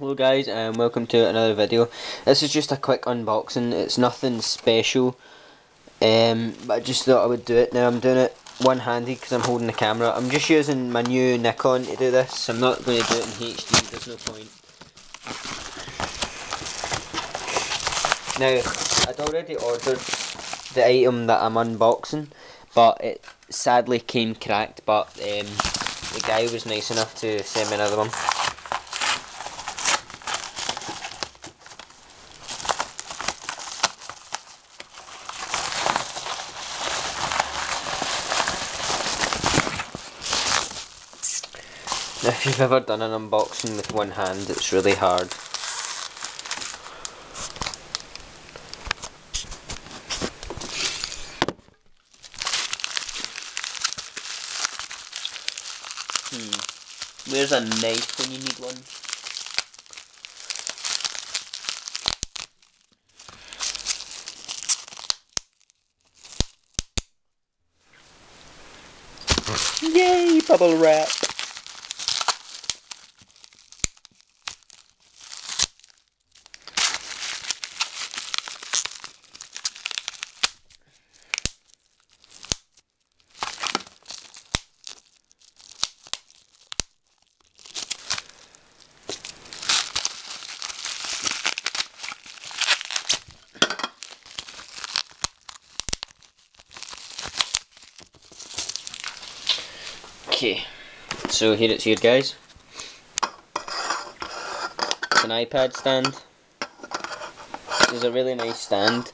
Hello guys and welcome to another video. This is just a quick unboxing. It's nothing special, but I just thought I would do it. Now I'm doing it one-handed because I'm holding the camera. I'm just using my new Nikon to do this. I'm not going to do it in HD, there's no point. Now, I'd already ordered the item that I'm unboxing, but it sadly came cracked, but the guy was nice enough to send me another one. Now, if you've ever done an unboxing with one hand, it's really hard. Where's a knife when you need one? Yay, bubble wrap! Okay, so here it's here guys. It's an iPad stand. This is a really nice stand.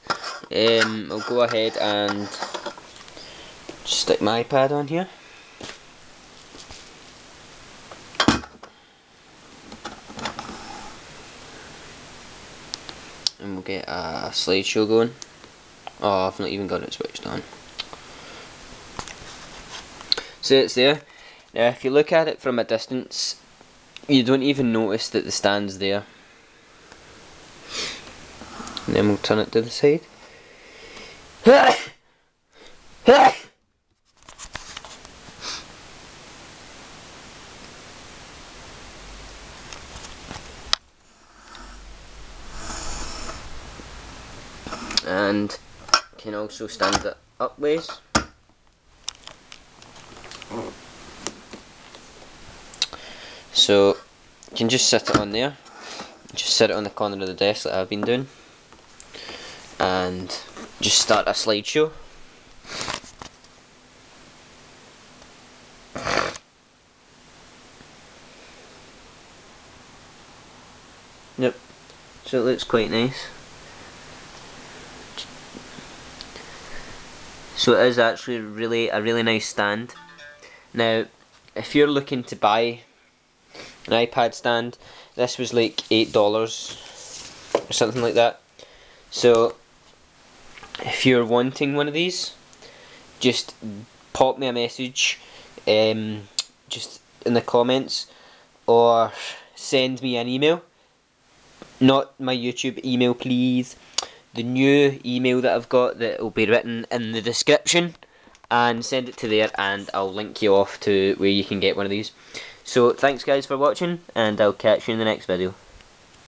I'll go ahead and just stick my iPad on here. And we'll get a slideshow going. Oh, I've not even got it switched on. So it's there. Now if you look at it from a distance, you don't even notice that the stand's there. And then we'll turn it to the side. And can also stand it upways. So you can just sit it on there, just sit it on the corner of the desk that I've been doing, and just start a slideshow. Yep, so it looks quite nice. So it is actually a really nice stand. Now, if you're looking to buy an iPad stand, this was like $8 or something like that. So if you're wanting one of these, just pop me a message just in the comments, or send me an email. Not my YouTube email please, the new email that I've got that will be written in the description, and send it to there and I'll link you off to where you can get one of these. So thanks guys for watching, and I'll catch you in the next video.